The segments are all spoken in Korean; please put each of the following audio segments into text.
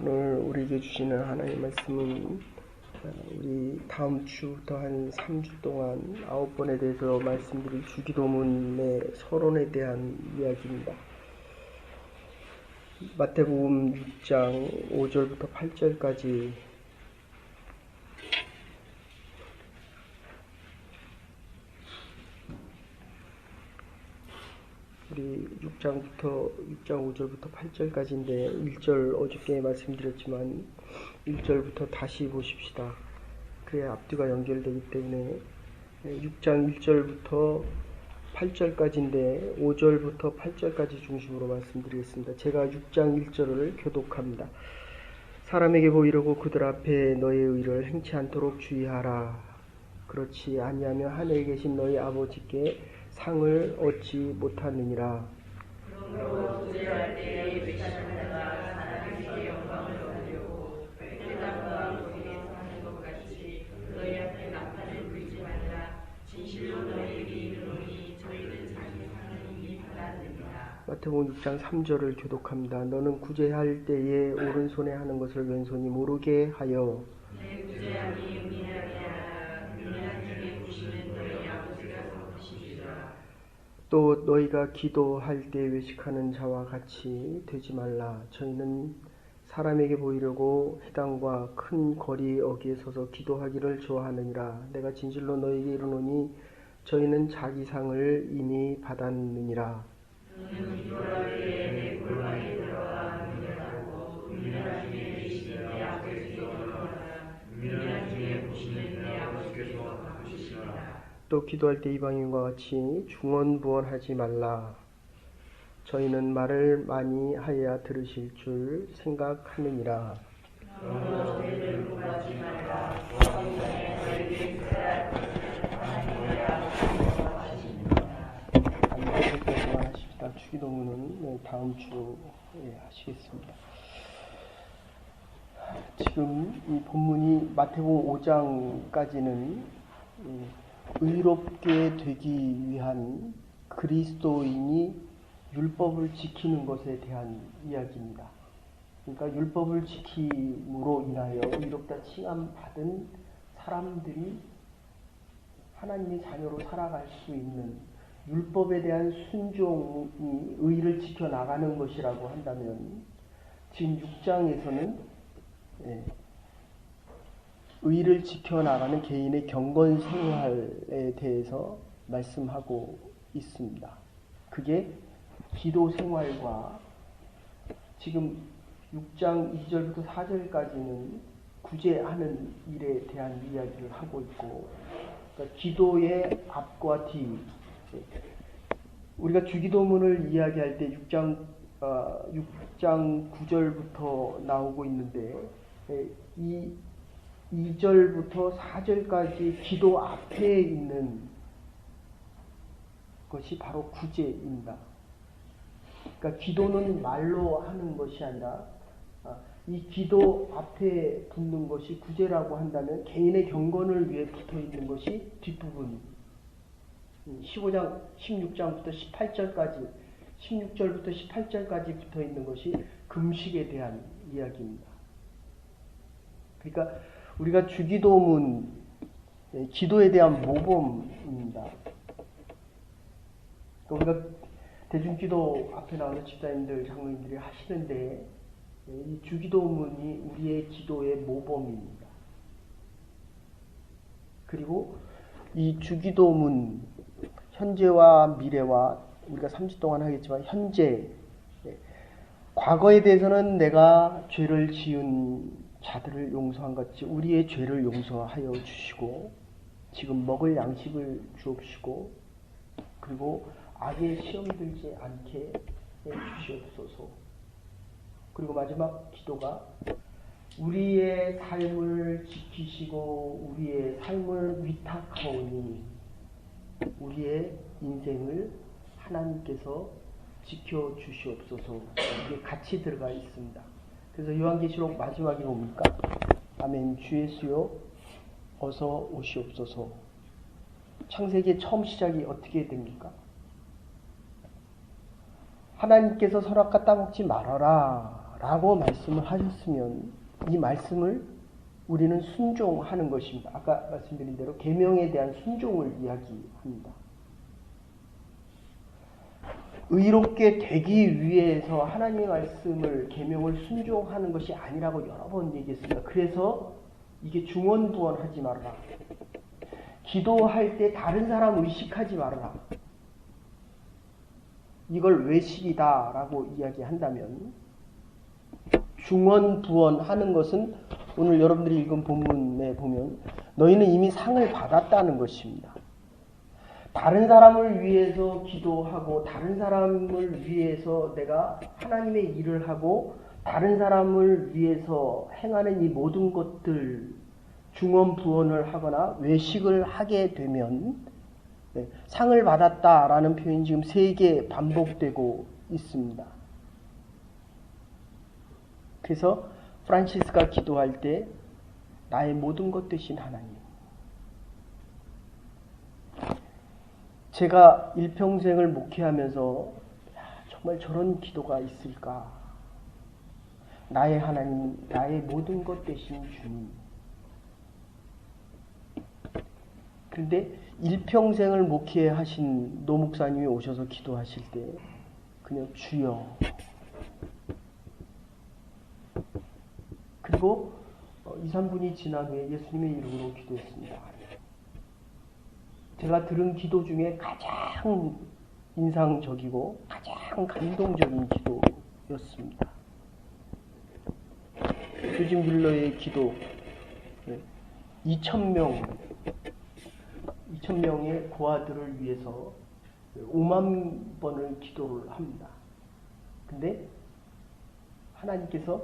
오늘 우리에게 주시는 하나님의 말씀은 우리 다음 주부터 한 3주 동안 9번에 대해서 말씀드릴 주기도문의 서론에 대한 이야기입니다. 마태복음 6장 5절부터 8절까지 우리 6장 5절부터 8절까지인데 1절 어저께 말씀드렸지만 1절부터 다시 보십시다. 그래야 앞뒤가 연결되기 때문에 6장 1절부터 8절까지인데 5절부터 8절까지 중심으로 말씀드리겠습니다. 제가 6장 1절을 교독합니다. 사람에게 보이려고 그들 앞에 너의 의를 행치 않도록 주의하라. 그렇지 아니하면 하늘에 계신 너희 아버지께 상을 얻지 못하느니라. 그러므로 구제할 때에 외치는 자가 사람에게 영광을 얻으려고 백들당과 거기에서 하는 것 같이 너희 앞에 나팔을 불지 말라. 진실로 너희에게 이르노니 저희는 자기 상을 이미 받았느니라. 마태복음 6장 3절을 교독합니다. 너는 구제할 때에 오른손에 하는 것을 왼손이 모르게 하여 내 구제함이 은밀하게 하라. 은밀한 중에 보시는 너희 아버지가 보시리라. 또 너희가 기도할 때 외식하는 자와 같이 되지 말라. 저희는 사람에게 보이려고 회당과 큰 거리 어귀에 서서 기도하기를 좋아하느니라. 내가 진실로 너희에게 이르노니 저희는 자기 상을 이미 받았느니라. 너는 기도할 때에 내 골방에 들어가 문을 닫고 은밀한 중에 계시는 내 아버지께 기도하라. 은밀한 중에 보시는 내 아버지께서 갚으시리라. 또 기도할 때 이방인과 같이 중언부언하지 말라. 저희는 말을 많이 하여야 들으실 줄 생각하느니라. 너무 죄를 구하지 말라. 너에게 그래야 하나님이야 안녕하십니까. 하십시다. 주기도문은 다음 주에 하시겠습니다. 지금 이 본문이 마태복음 5장까지는 의롭게 되기 위한 그리스도인이 율법을 지키는 것에 대한 이야기입니다. 그러니까 율법을 지킴으로 인하여 의롭다 칭함받은 사람들이 하나님의 자녀로 살아갈 수 있는 율법에 대한 순종이 의를 지켜나가는 것이라고 한다면 지금 6장에서는 의를 지켜나가는 개인의 경건 생활에 대해서 말씀하고 있습니다. 그게 기도 생활과 지금 6장 2절부터 4절까지는 구제하는 일에 대한 이야기를 하고 있고, 그러니까 기도의 앞과 뒤, 우리가 주기도문을 이야기할 때 6장 9절부터 나오고 있는데 이 2절부터 4절까지 기도 앞에 있는 것이 바로 구제입니다. 그러니까 기도는 말로 하는 것이 아니라 이 기도 앞에 붙는 것이 구제라고 한다면 개인의 경건을 위해 붙어 있는 것이 뒷부분 16장부터 18절까지 16절부터 18절까지 붙어 있는 것이 금식에 대한 이야기입니다. 그러니까 우리가 주기도문, 기도에 대한 모범입니다. 우리가 대중기도 앞에 나오는 집사님들, 장로님들이 하시는데 이 주기도문이 우리의 기도의 모범입니다. 그리고 이 주기도문, 현재와 미래와 우리가 3주 동안 하겠지만 현재, 과거에 대해서는 내가 죄를 지은 자들을 용서한 같이 우리의 죄를 용서하여 주시고 지금 먹을 양식을 주옵시고 그리고 악에 시험 들지 않게 해 주시옵소서. 그리고 마지막 기도가 우리의 삶을 지키시고 우리의 삶을 위탁하오니 우리의 인생을 하나님께서 지켜주시옵소서. 이게 같이 들어가 있습니다. 그래서 요한계시록 마지막에 뭡니까? 아멘. 주 예수여 어서 오시옵소서. 창세기의 처음 시작이 어떻게 됩니까? 하나님께서 선악과 따먹지 말아라 라고 말씀을 하셨으면 이 말씀을 우리는 순종하는 것입니다. 아까 말씀드린 대로 계명에 대한 순종을 이야기합니다. 의롭게 되기 위해서 하나님의 말씀을 계명을 순종하는 것이 아니라고 여러 번 얘기했습니다. 그래서 이게 중언부언하지 말아라. 기도할 때 다른 사람 의식하지 말아라. 이걸 외식이다라고 이야기한다면 중언부언하는 것은 오늘 여러분들이 읽은 본문에 보면 너희는 이미 상을 받았다는 것입니다. 다른 사람을 위해서 기도하고 다른 사람을 위해서 내가 하나님의 일을 하고 다른 사람을 위해서 행하는 이 모든 것들 중언부언을 하거나 외식을 하게 되면 상을 받았다라는 표현이 지금 3개 반복되고 있습니다. 그래서 프란시스가 기도할 때 나의 모든 것 되신 하나님, 제가 일평생을 목회하면서 정말 저런 기도가 있을까? 나의 하나님, 나의 모든 것 되신 주님. 그런데 일평생을 목회하신 노 목사님이 오셔서 기도하실 때 그냥 주여. 그리고 2, 3분이 지난 후에 예수님의 이름으로 기도했습니다. 제가 들은 기도 중에 가장 인상적이고 가장 감동적인 기도였습니다. 조지 뮬러의 기도, 2,000명의 고아들을 위해서 5만 번을 기도를 합니다. 근데 하나님께서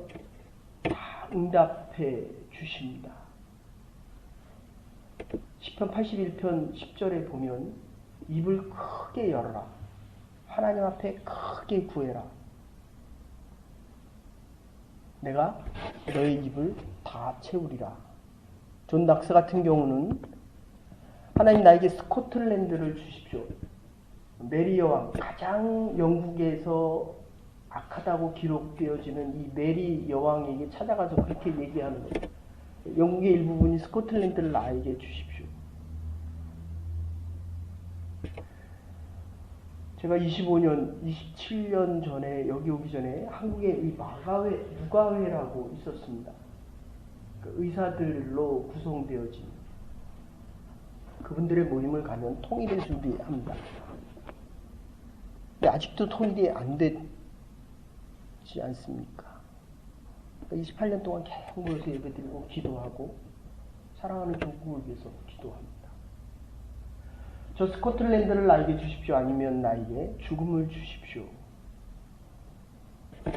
다 응답해 주십니다. 시편 81편 10절에 보면 입을 크게 열어라. 하나님 앞에 크게 구해라. 내가 너의 입을 다 채우리라. 존 낙스 같은 경우는 하나님 나에게 스코틀랜드를 주십시오. 메리 여왕, 가장 영국에서 악하다고 기록되어지는 이 메리 여왕에게 찾아가서 그렇게 얘기하는 거예요. 영국의 일부분이 스코틀랜드를 나에게 주십시오. 제가 25년, 27년 전에 여기 오기 전에 한국에 이 육아회라고 있었습니다. 그 의사들로 구성되어진 그분들의 모임을 가면 통일을 준비합니다. 근데 아직도 통일이 안 됐지 않습니까? 28년 동안 계속 모여서 예배드리고 기도하고 사랑하는 조국을 위해서 기도합니다. 저 스코틀랜드를 나에게 주십시오. 아니면 나에게 죽음을 주십시오.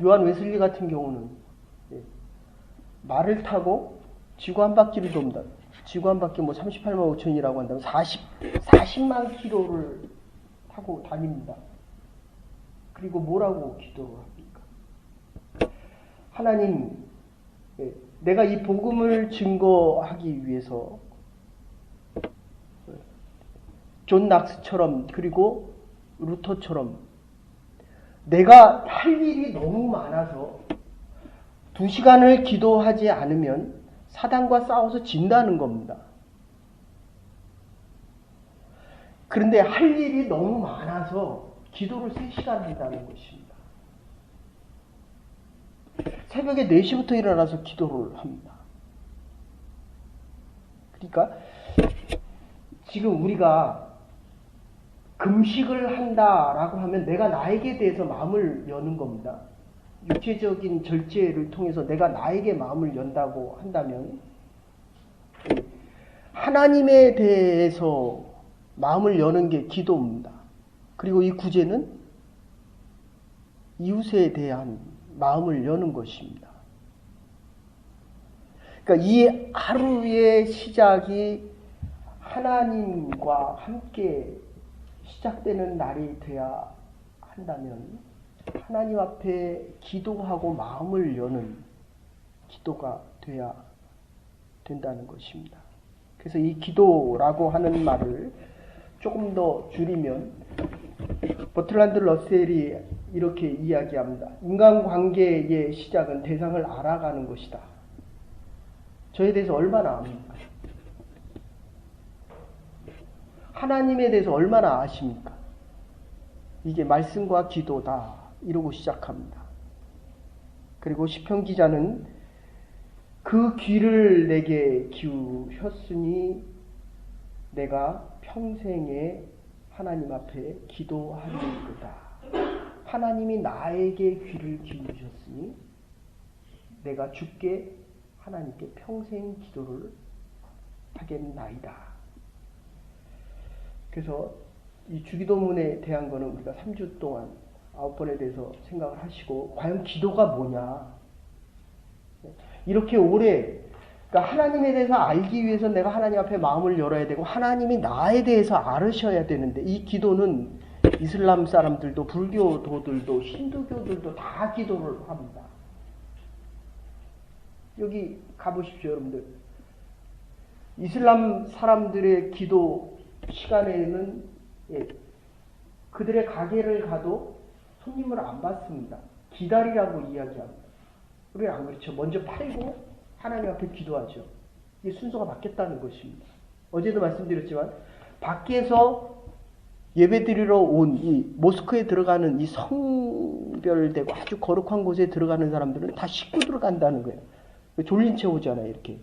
요한 웨슬리 같은 경우는 말을 타고 지구 한 바퀴를 돕니다. 지구 한 바퀴 38만 5천이라고 한다면 40만 킬로를 타고 다닙니다. 그리고 뭐라고 기도를 합니까? 하나님, 내가 이 복음을 증거하기 위해서 존 낙스처럼 그리고 루터처럼 내가 할 일이 너무 많아서 2시간을 기도하지 않으면 사단과 싸워서 진다는 겁니다. 그런데 할 일이 너무 많아서 기도를 3시간 한다는 것입니다. 새벽에 4시부터 일어나서 기도를 합니다. 그러니까 지금 우리가 금식을 한다라고 하면 내가 나에게 대해서 마음을 여는 겁니다. 육체적인 절제를 통해서 내가 나에게 마음을 연다고 한다면 하나님에 대해서 마음을 여는 게 기도입니다. 그리고 이 구제는 이웃에 대한 마음을 여는 것입니다. 그러니까 이 하루의 시작이 하나님과 함께 시작되는 날이 돼야 한다면 하나님 앞에 기도하고 마음을 여는 기도가 돼야 된다는 것입니다. 그래서 이 기도라고 하는 말을 조금 더 줄이면 버틀란드 러셀이 이렇게 이야기합니다. 인간관계의 시작은 대상을 알아가는 것이다. 저에 대해서 얼마나 압니까? 하나님에 대해서 얼마나 아십니까? 이게 말씀과 기도다. 이러고 시작합니다. 그리고 시편 기자는 그 귀를 내게 기우셨으니 내가 평생에 하나님 앞에 기도하리이다. 하나님이 나에게 귀를 기울이셨으니 내가 주께 하나님께 평생 기도를 하겠나이다. 그래서 이 주기도문에 대한 거는 우리가 3주 동안 9번에 대해서 생각을 하시고 과연 기도가 뭐냐. 이렇게 오래 그러니까 하나님에 대해서 알기 위해서 내가 하나님 앞에 마음을 열어야 되고 하나님이 나에 대해서 알으셔야 되는데 이 기도는 이슬람 사람들도 불교도들도 힌두교들도 다 기도를 합니다. 여기 가보십시오, 여러분들. 이슬람 사람들의 기도 시간에는 그들의 가게를 가도 손님을 안 받습니다. 기다리라고 이야기합니다. 우리는 안 그렇죠. 먼저 팔고 하나님 앞에 기도하죠. 이게 순서가 바뀌었다는 것입니다. 어제도 말씀드렸지만 밖에서 예배드리러 온 이 모스크에 들어가는 이 성별되고 아주 거룩한 곳에 들어가는 사람들은 다 씻고 들어간다는 거예요. 졸린 채 오잖아요. 이렇게.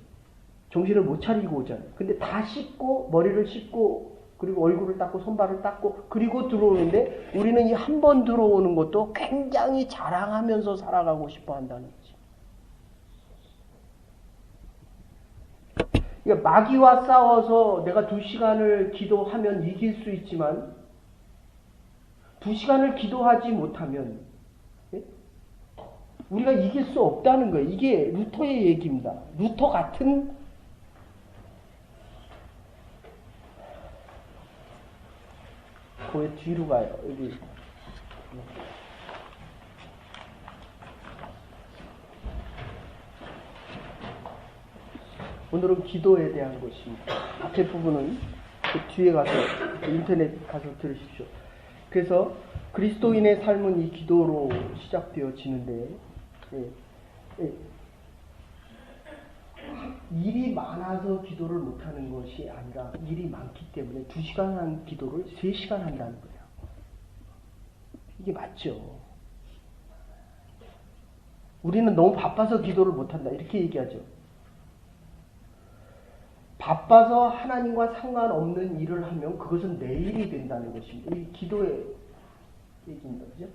정신을 못 차리고 오잖아요. 근데 다 씻고 머리를 씻고 그리고 얼굴을 닦고 손발을 닦고 그리고 들어오는데 우리는 이 한 번 들어오는 것도 굉장히 자랑하면서 살아가고 싶어 한다는 거지. 그러니까 마귀와 싸워서 내가 2시간을 기도하면 이길 수 있지만 2시간을 기도하지 못하면 우리가 이길 수 없다는 거예요. 이게 루터의 얘기입니다. 루터 같은 왜 뒤로 가요? 여기 오늘은 기도에 대한 것입니다. 앞에 부분은 그 뒤에 가서 인터넷 가서 들으십시오. 그래서 그리스도인의 삶은 이 기도로 시작되어지는데 일이 많아서 기도를 못하는 것이 아니라 일이 많기 때문에 2시간 한 기도를 3시간 한다는 거예요. 이게 맞죠? 우리는 너무 바빠서 기도를 못한다 이렇게 얘기하죠. 바빠서 하나님과 상관없는 일을 하면 그것은 내일이 된다는 것입니다. 이 기도의 얘기입니다. 그죠?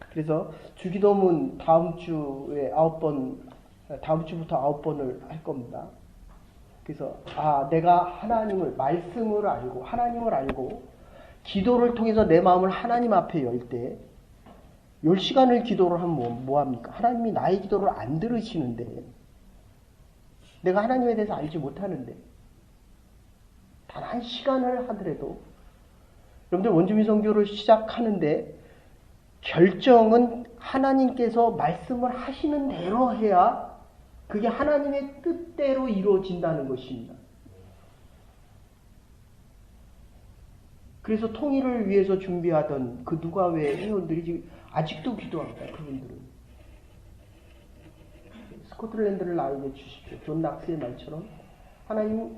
그래서 주기도문 다음 주부터 9번을 할 겁니다. 그래서 내가 말씀을 알고 하나님을 알고 기도를 통해서 내 마음을 하나님 앞에 열 때 10시간을 기도를 하면 뭐합니까? 하나님이 나의 기도를 안 들으시는데 내가 하나님에 대해서 알지 못하는데 단 1시간을 하더라도 여러분들 원주민 선교를 시작하는데 결정은 하나님께서 말씀을 하시는 대로 해야 그게 하나님의 뜻대로 이루어진다는 것입니다. 그래서 통일을 위해서 준비하던 그 누가회 회원들이 지금 아직도 기도합니다. 그분들은. 스코틀랜드를 나에게 주십시오. 존 낙스의 말처럼 하나님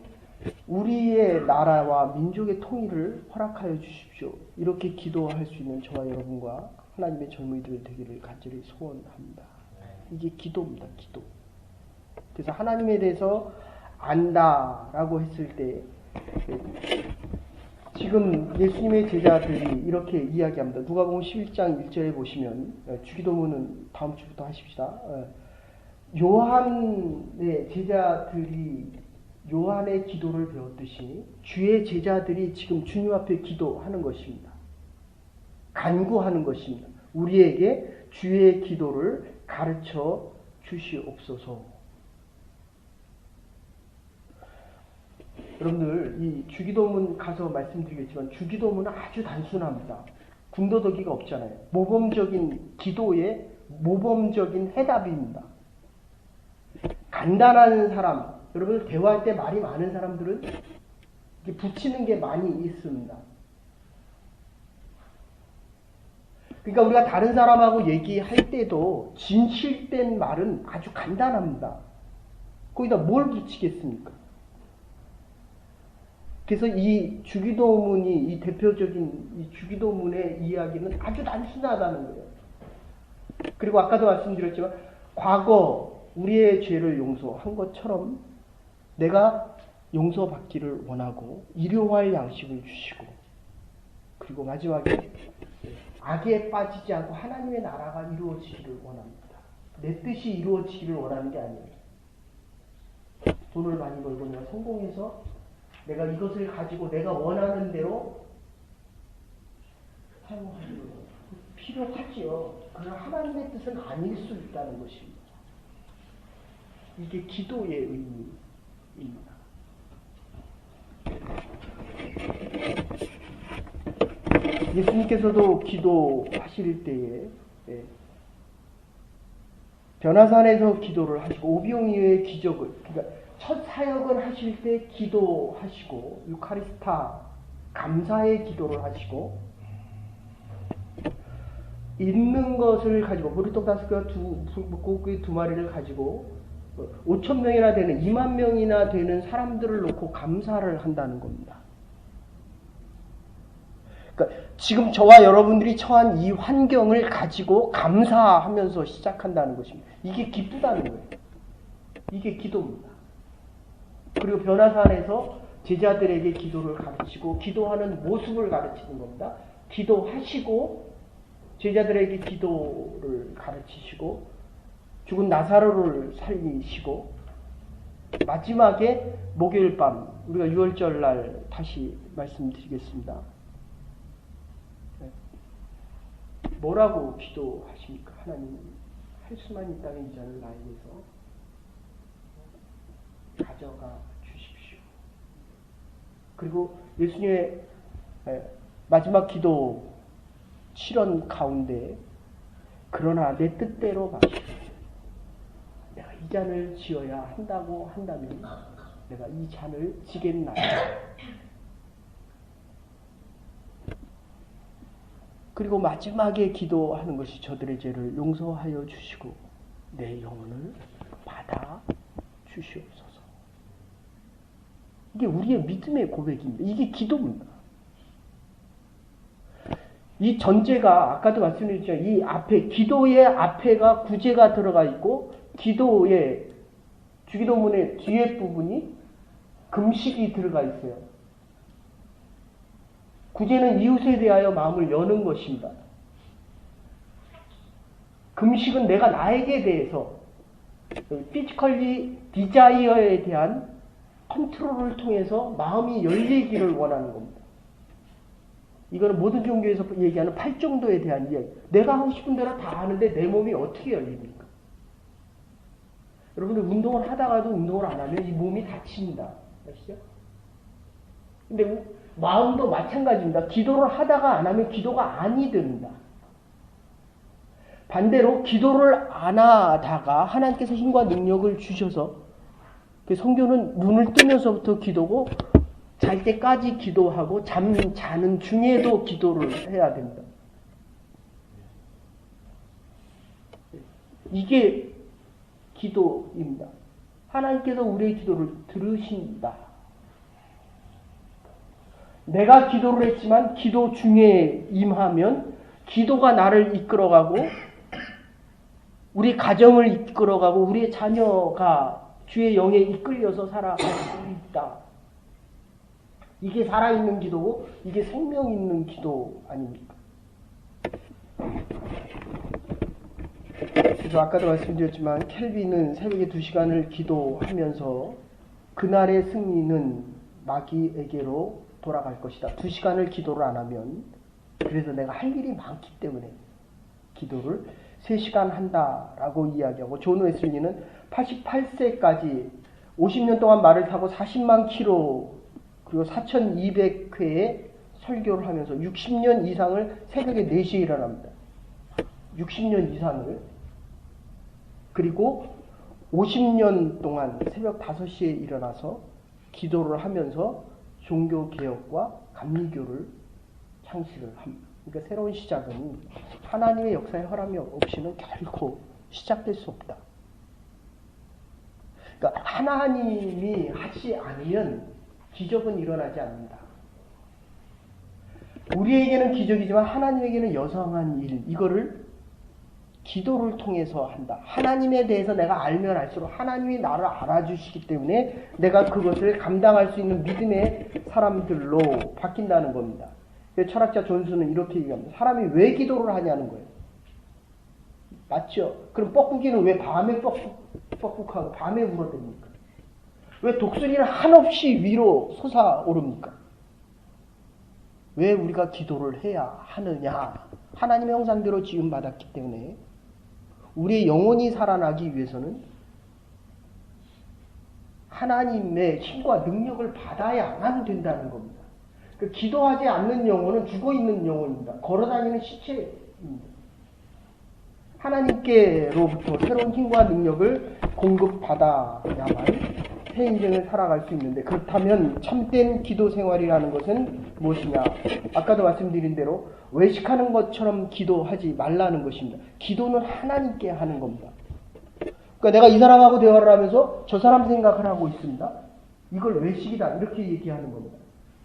우리의 나라와 민족의 통일을 허락하여 주십시오. 이렇게 기도할 수 있는 저와 여러분과 하나님의 젊은이들 되기를 간절히 소원합니다. 이게 기도입니다. 기도. 그래서 하나님에 대해서 안다라고 했을 때 지금 예수님의 제자들이 이렇게 이야기합니다. 누가복음 11장 1절에 보시면 주기도문은 다음 주부터 하십시다. 요한의 제자들이 요한의 기도를 배웠듯이 주의 제자들이 지금 주님 앞에 기도하는 것입니다. 간구하는 것입니다. 우리에게 주의 기도를 가르쳐 주시옵소서. 여러분들 이 주기도문 가서 말씀드리겠지만 주기도문은 아주 단순합니다. 군더더기가 없잖아요. 모범적인 기도의 모범적인 해답입니다. 간단한 사람, 여러분 대화할 때 말이 많은 사람들은 붙이는 게 많이 있습니다. 그러니까 우리가 다른 사람하고 얘기할 때도 진실된 말은 아주 간단합니다. 거기다 뭘 붙이겠습니까? 그래서 이 주기도문이, 이 대표적인 이 주기도문의 이야기는 아주 단순하다는 거예요. 그리고 아까도 말씀드렸지만 과거 우리의 죄를 용서한 것처럼 내가 용서받기를 원하고 일용할 양식을 주시고, 그리고 마지막에 악에 빠지지 않고 하나님의 나라가 이루어지기를 원합니다. 내 뜻이 이루어지기를 원하는 게 아니에요. 돈을 많이 벌고 내가 성공해서 내가 이것을 가지고 내가 원하는 대로 사용하기를 필요하지요. 그러나 하나님의 뜻은 아닐 수 있다는 것입니다. 이게 기도의 의미입니다. 예수님께서도 기도하실 때에 변화산에서 기도를 하시고 오병이어의 기적을, 그러니까 첫 사역을 하실 때 기도하시고 유카리스타 감사의 기도를 하시고, 있는 것을 가지고 보리떡 5개와 물고기 2마리를 가지고 5,000명이나 되는 2만 명이나 되는 사람들을 놓고 감사를 한다는 겁니다. 그러니까 지금 저와 여러분들이 처한 이 환경을 가지고 감사하면서 시작한다는 것입니다. 이게 기쁘다는 거예요. 이게 기도입니다. 그리고 변화산에서 제자들에게 기도를 가르치고 기도하는 모습을 가르치는 겁니다. 기도하시고 제자들에게 기도를 가르치시고 죽은 나사로를 살리시고, 마지막에 목요일 밤, 우리가 6월절 날 다시 말씀드리겠습니다. 뭐라고 기도하십니까? 하나님, 할 수만 있다면 이 잔을 나에게서 가져가 주십시오. 그리고 예수님의 마지막 기도 실언 가운데, 그러나 내 뜻대로 마시오. 내가 이 잔을 지어야 한다고 한다면 내가 이 잔을 지겠나요? 그리고 마지막에 기도하는 것이 저들의 죄를 용서하여 주시고 내 영혼을 받아 주시옵소서. 이게 우리의 믿음의 고백입니다. 이게 기도입니다. 이 전제가 아까도 말씀드렸지만 이 앞에, 기도의 앞에가 구제가 들어가 있고 기도의 주기도문의 뒤에 부분이 금식이 들어가 있어요. 구제는 이웃에 대하여 마음을 여는 것입니다. 금식은 내가 나에게 대해서 피지컬리 디자이어에 대한 컨트롤을 통해서 마음이 열리기를 원하는 겁니다. 이거는 모든 종교에서 얘기하는 팔정도에 대한 이야기. 내가 하고 싶은 대로 다 하는데 내 몸이 어떻게 열립니까? 여러분들 운동을 하다가도 운동을 안 하면 이 몸이 다칩니다. 아시죠? 근데 마음도 마찬가지입니다. 기도를 하다가 안 하면 기도가 아니 됩니다. 반대로 기도를 안 하다가 하나님께서 힘과 능력을 주셔서, 성경은 눈을 뜨면서부터 기도고 잘 때까지 기도하고 자는 중에도 기도를 해야 됩니다. 이게 기도입니다. 하나님께서 우리의 기도를 들으신다. 내가 기도를 했지만 기도 중에 임하면 기도가 나를 이끌어가고 우리 가정을 이끌어가고 우리의 자녀가 주의 영에 이끌려서 살아갈 수 있다. 이게 살아있는 기도고 이게 생명 있는 기도 아닙니까? 그래서 아까도 말씀드렸지만 켈빈은 새벽에 2시간을 기도하면서 그날의 승리는 마귀에게로 돌아갈 것이다. 2시간을 기도를 안 하면, 그래서 내가 할 일이 많기 때문에 기도를 3시간 한다라고 이야기하고, 존 웨슬리는 88세까지 50년 동안 말을 타고 40만 킬로 그리고 4,200회의 설교를 하면서 60년 이상을 새벽에 4시에 일어납니다. 60년 이상을. 그리고 50년 동안 새벽 5시에 일어나서 기도를 하면서 종교개혁과 감리교를 창시를 합니다. 그러니까 새로운 시작은 하나님의 역사의 허락이 없이는 결코 시작될 수 없다. 그러니까 하나님이 하지 않으면 기적은 일어나지 않는다. 우리에게는 기적이지만 하나님에게는 여성한 일, 이거를 기도를 통해서 한다. 하나님에 대해서 내가 알면 알수록 하나님이 나를 알아주시기 때문에 내가 그것을 감당할 수 있는 믿음의 사람들로 바뀐다는 겁니다. 철학자 존스는 이렇게 얘기합니다. 사람이 왜 기도를 하냐는 거예요. 맞죠? 그럼 뻐꾸기는 왜 밤에 뻐꾹하고 밤에 울어댑니까? 왜 독수리는 한없이 위로 솟아오릅니까? 왜 우리가 기도를 해야 하느냐? 하나님의 형상대로 지음받았기 때문에 우리의 영혼이 살아나기 위해서는 하나님의 힘과 능력을 받아야만 된다는 겁니다. 기도하지 않는 영혼은 죽어있는 영혼입니다. 걸어다니는 시체입니다. 하나님께로부터 새로운 힘과 능력을 공급받아야만 새 인생을 살아갈 수 있는데, 그렇다면 참된 기도 생활이라는 것은 무엇이냐? 아까도 말씀드린 대로 외식하는 것처럼 기도하지 말라는 것입니다. 기도는 하나님께 하는 겁니다. 그러니까 내가 이 사람하고 대화를 하면서 저 사람 생각을 하고 있습니다. 이걸 외식이다 이렇게 얘기하는 겁니다.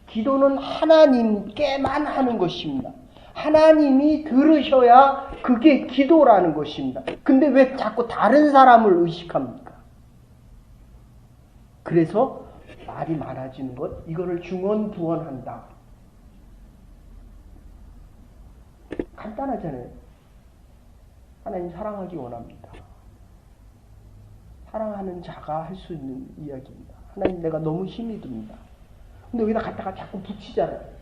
기도는 하나님께만 하는 것입니다. 하나님이 들으셔야 그게 기도라는 것입니다. 근데 왜 자꾸 다른 사람을 의식합니까? 그래서 말이 많아지는 것, 이거를 중언부언한다. 간단하잖아요. 하나님 사랑하기 원합니다. 사랑하는 자가 할 수 있는 이야기입니다. 하나님 내가 너무 힘이 듭니다. 근데 여기다 갖다가 자꾸 붙이잖아요.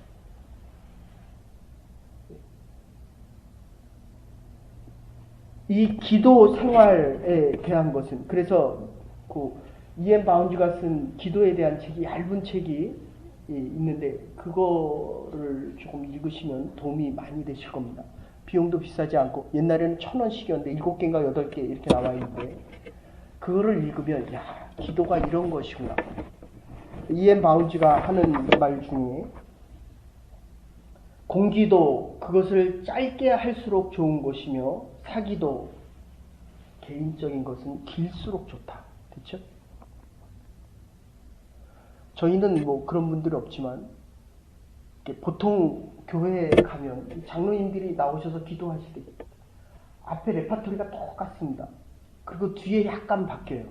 이 기도 생활에 대한 것은, 그래서 이엔 바운지가 쓴 기도에 대한 책이, 얇은 책이 있는데 그거를 조금 읽으시면 도움이 많이 되실 겁니다. 비용도 비싸지 않고, 옛날에는 1,000원씩이었는데 7개인가 8개 이렇게 나와 있는데, 그거를 읽으면 야, 기도가 이런 것이구나. 이엔 바운지가 하는 말 중에 공기도 그것을 짧게 할수록 좋은 것이며 사기도 개인적인 것은 길수록 좋다. 그렇죠? 저희는 뭐 그런 분들이 없지만 보통 교회에 가면 장로님들이 나오셔서 기도하실 때 앞에 레파토리가 똑같습니다. 그리고 뒤에 약간 바뀌어요.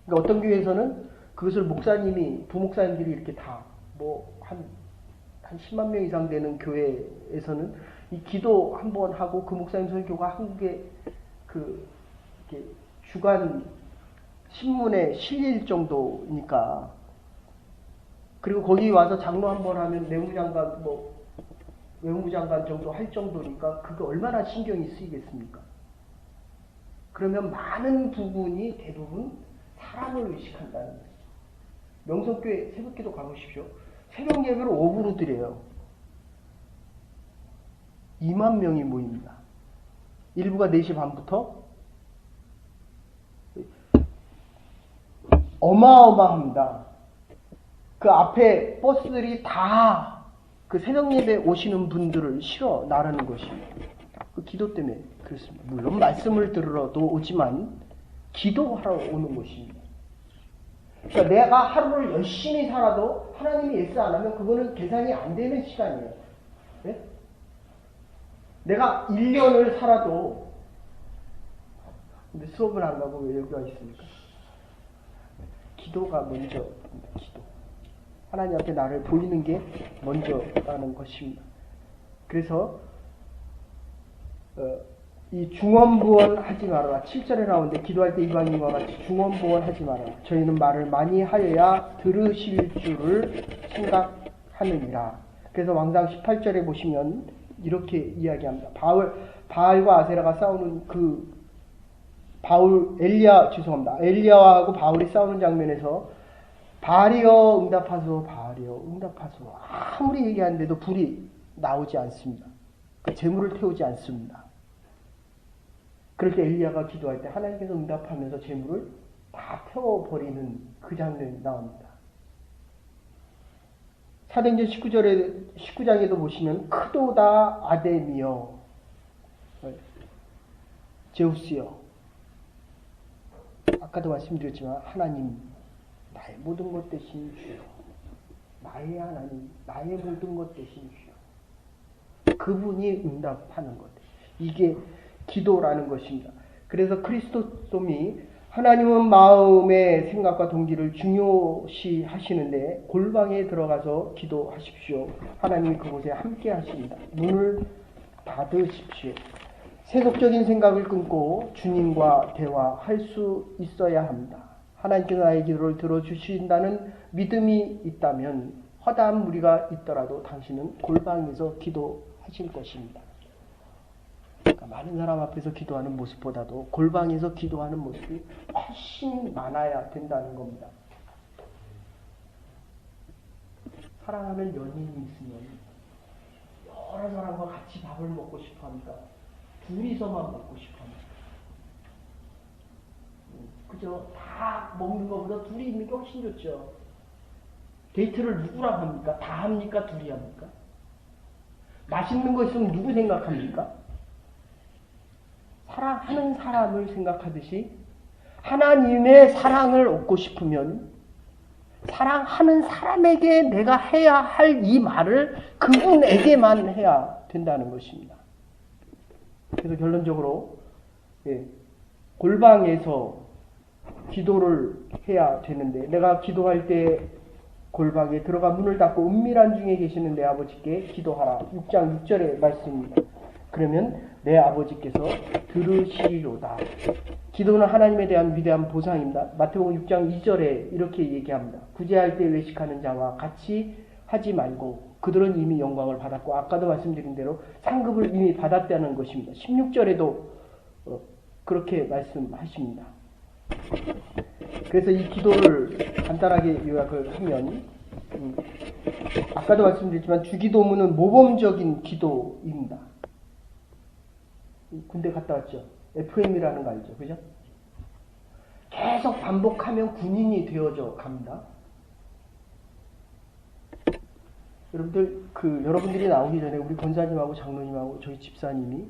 그러니까 어떤 교회에서는 그것을 목사님이, 부목사님들이 이렇게 다 한 10만 명 이상 되는 교회에서는 이 기도 한 번 하고 그 목사님 설교가 한국의 이렇게 주간 신문에 실릴 정도니까, 그리고 거기 와서 장로 한 번 하면 내무장관 외무장관 정도 할 정도니까 그게 얼마나 신경이 쓰이겠습니까? 그러면 많은 부분이 대부분 사람을 의식한다는 거죠. 명성교회 새벽기도 가보십시오. 새벽 예배를 오후로 드려요. 2만 명이 모입니다. 일부가 4시 반부터 어마어마합니다. 그 앞에 버스들이 다 그 새벽 예배 오시는 분들을 실어 나르는 것입니다. 그 기도 때문에 그렇습니다. 물론 말씀을 들으러도 오지만 기도하러 오는 것입니다. 그러니까 내가 하루를 열심히 살아도 하나님이 예스 안 하면 그거는 계산이 안 되는 시간이에요. 네? 내가 1년을 살아도, 근데 수업을 안 가고 왜 여기 와 있습니까? 기도가 먼저, 기도. 하나님 앞에 나를 보이는 게 먼저라는 것입니다. 그래서 이 중언부언 하지 말아라. 7절에 나오는데 기도할 때 이방인과 같이 중언부언 하지 말아라. 저희는 말을 많이 하여야 들으실 줄을 생각하느니라. 그래서 왕상 18절에 보시면 이렇게 이야기합니다. 바알과 아세라가 싸우는 엘리야하고 바울이 싸우는 장면에서 바알이여 응답하소, 바알이여 응답하소. 아무리 얘기하는데도 불이 나오지 않습니다. 그 재물을 태우지 않습니다. 그럴 때 엘리야가 기도할 때 하나님께서 응답하면서 재물을 다 태워버리는 그 장면이 나옵니다. 사도행전 19장에도 보시면 크도다 아데미여 제우스여, 아까도 말씀드렸지만 하나님, 나의 모든 것 대신 주여, 나의 하나님, 나의 모든 것 대신 주여. 그분이 응답하는 것, 이게 기도라는 것입니다. 그래서 크리스토솜이 하나님은 마음의 생각과 동기를 중요시 하시는데 골방에 들어가서 기도하십시오. 하나님이 그곳에 함께 하십니다. 문을 닫으십시오. 세속적인 생각을 끊고 주님과 대화할 수 있어야 합니다. 하나님께서 나의 기도를 들어주신다는 믿음이 있다면 허다한 무리가 있더라도 당신은 골방에서 기도하실 것입니다. 그러니까 많은 사람 앞에서 기도하는 모습보다도 골방에서 기도하는 모습이 훨씬 많아야 된다는 겁니다. 사랑하는 연인이 있으면 여러 사람과 같이 밥을 먹고 싶어 합니다. 둘이서만 먹고 싶어 합니다. 그죠? 다 먹는 것보다 둘이 있는 게 훨씬 좋죠. 데이트를 누구랑 합니까? 다 합니까? 둘이 합니까? 맛있는 거 있으면 누구 생각합니까? 사랑하는 사람을 생각하듯이 하나님의 사랑을 얻고 싶으면 사랑하는 사람에게 내가 해야 할 이 말을 그분에게만 해야 된다는 것입니다. 그래서 결론적으로 골방에서 기도를 해야 되는데, 내가 기도할 때 골방에 들어가 문을 닫고 은밀한 중에 계시는 내 아버지께 기도하라. 6장 6절의 말씀입니다. 그러면 내 아버지께서 들으시리로다. 기도는 하나님에 대한 위대한 보상입니다. 마태복음 6장 2절에 이렇게 얘기합니다. 구제할 때 외식하는 자와 같이 하지 말고 그들은 이미 영광을 받았고, 아까도 말씀드린 대로 상급을 이미 받았다는 것입니다. 16절에도 그렇게 말씀하십니다. 그래서 이 기도를 간단하게 요약을 하면, 아까도 말씀드렸지만 주기도문은 모범적인 기도입니다. 군대 갔다 왔죠? FM이라는 거 알죠? 그죠? 계속 반복하면 군인이 되어져 갑니다. 여러분들, 여러분들이 나오기 전에 우리 권사님하고 장로님하고 저희 집사님이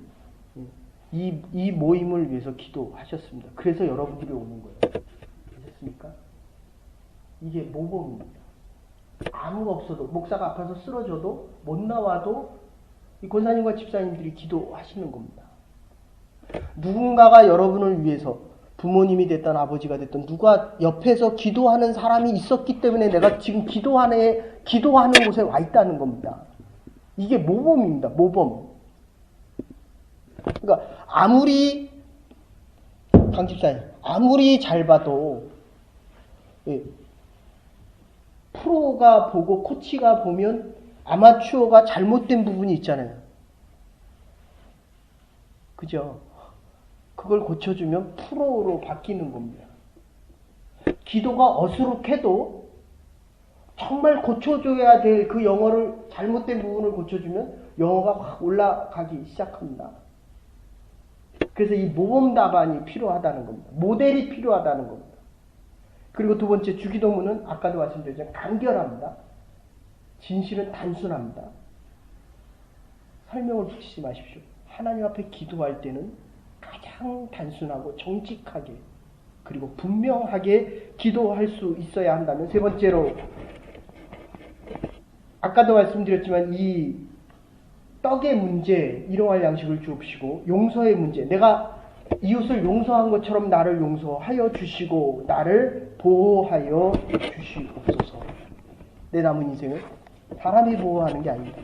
이 모임을 위해서 기도하셨습니다. 그래서 여러분들이 오는 거예요. 아셨습니까? 이게 모범입니다. 아무가 없어도, 목사가 아파서 쓰러져도 못 나와도 이 권사님과 집사님들이 기도하시는 겁니다. 누군가가 여러분을 위해서, 부모님이 됐든 아버지가 됐든 누가 옆에서 기도하는 사람이 있었기 때문에 내가 지금 기도하는 곳에 와 있다는 겁니다. 이게 모범입니다. 모범. 그러니까 아무리 강 집사님 아무리 잘 봐도 프로가 보고 코치가 보면 아마추어가 잘못된 부분이 있잖아요. 그죠? 그걸 고쳐주면 프로로 바뀌는 겁니다. 기도가 어수룩해도 정말 고쳐줘야 될 그 영어를, 잘못된 부분을 고쳐주면 영어가 확 올라가기 시작합니다. 그래서 이 모범 답안이 필요하다는 겁니다. 모델이 필요하다는 겁니다. 그리고 두 번째, 주기도문은 아까도 말씀드렸지만 간결합니다. 진실은 단순합니다. 설명을 붙이지 마십시오. 하나님 앞에 기도할 때는 가장 단순하고 정직하게 그리고 분명하게 기도할 수 있어야 한다면, 세 번째로 아까도 말씀드렸지만 이 떡의 문제, 일용할 양식을 주옵시고, 용서의 문제, 내가 이웃을 용서한 것처럼 나를 용서하여 주시고 나를 보호하여 주시옵소서. 내 남은 인생을 사람이 보호하는 게 아닙니다.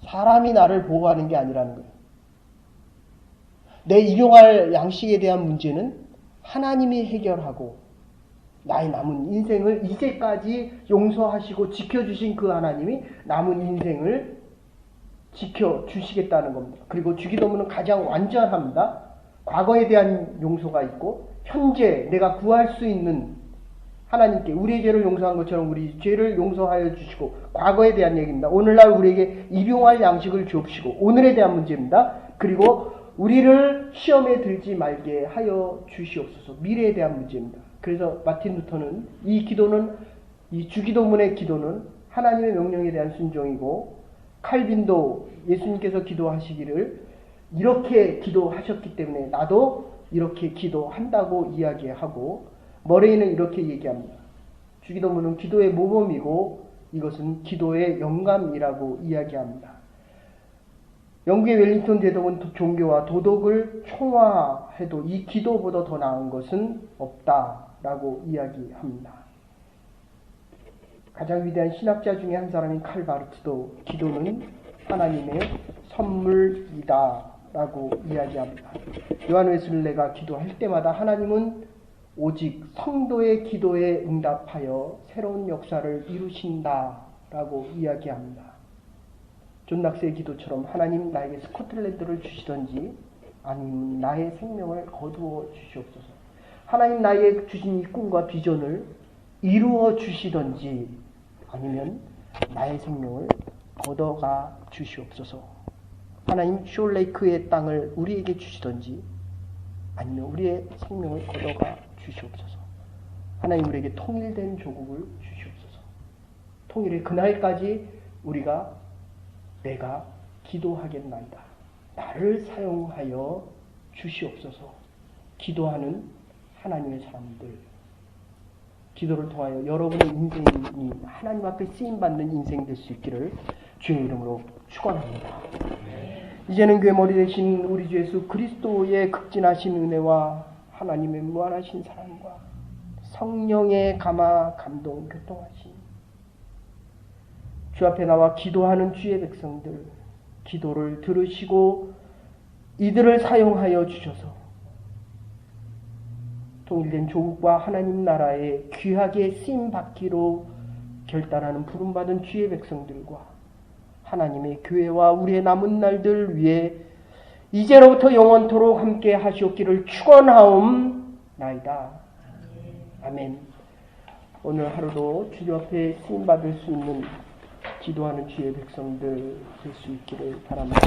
사람이 나를 보호하는 게 아니라는 거예요. 내 일용할 양식에 대한 문제는 하나님이 해결하고 나의 남은 인생을 이제까지 용서하시고 지켜주신 그 하나님이 남은 인생을 지켜주시겠다는 겁니다. 그리고 주기도문은 가장 완전합니다. 과거에 대한 용서가 있고 현재 내가 구할 수 있는 하나님께 우리의 죄를 용서한 것처럼 우리 죄를 용서하여 주시고, 과거에 대한 얘기입니다. 오늘날 우리에게 일용할 양식을 주옵시고, 오늘에 대한 문제입니다. 그리고 우리를 시험에 들지 말게 하여 주시옵소서, 미래에 대한 문제입니다. 그래서 마틴 루터는 이 기도는 이 주기도문의 기도는 하나님의 명령에 대한 순종이고, 칼빈도 예수님께서 기도하시기를 이렇게 기도하셨기 때문에 나도 이렇게 기도한다고 이야기하고, 머레이는 이렇게 얘기합니다. 주기도문은 기도의 모범이고 이것은 기도의 영감이라고 이야기합니다. 영국의 웰링턴 대독은 종교와 도덕을 총화해도 이 기도보다 더 나은 것은 없다라고 이야기합니다. 가장 위대한 신학자 중에 한 사람인 칼 바르트도 기도는 하나님의 선물이다라고 이야기합니다. 요한 웨슬레가 기도할 때마다 하나님은 오직 성도의 기도에 응답하여 새로운 역사를 이루신다라고 이야기합니다. 존 낙스의 기도처럼 하나님 나에게 스코틀랜드를 주시던지 아니면 나의 생명을 거두어 주시옵소서. 하나님 나에게 주신 이 꿈과 비전을 이루어 주시던지 아니면 나의 생명을 걷어가 주시옵소서. 하나님 숄레이크의 땅을 우리에게 주시던지 아니면 우리의 생명을 걷어가 주시옵소서. 하나님 우리에게 통일된 조국을 주시옵소서. 통일의 그날까지 우리가 내가 기도하겠나이다. 나를 사용하여 주시옵소서. 기도하는 하나님의 사람들, 기도를 통하여 여러분의 인생이 하나님 앞에 쓰임받는 인생 될 수 있기를 주의 이름으로 축원합니다. 이제는 괴머리 되신 우리 주 예수 그리스도의 극진하신 은혜와 하나님의 무한하신 사랑과 성령의 감화 감동 교통하심, 주 앞에 나와 기도하는 주의 백성들, 기도를 들으시고 이들을 사용하여 주셔서 통일된 조국과 하나님 나라에 귀하게 쓰임받기로 결단하는 부름받은 주의 백성들과 하나님의 교회와 우리의 남은 날들 위해 이제로부터 영원토록 함께 하시옵기를 축원하옵나이다. 아멘. 오늘 하루도 주님 앞에 쓰임받을 수 있는 기도하는 주의 백성들 될 수 있기를 바랍니다.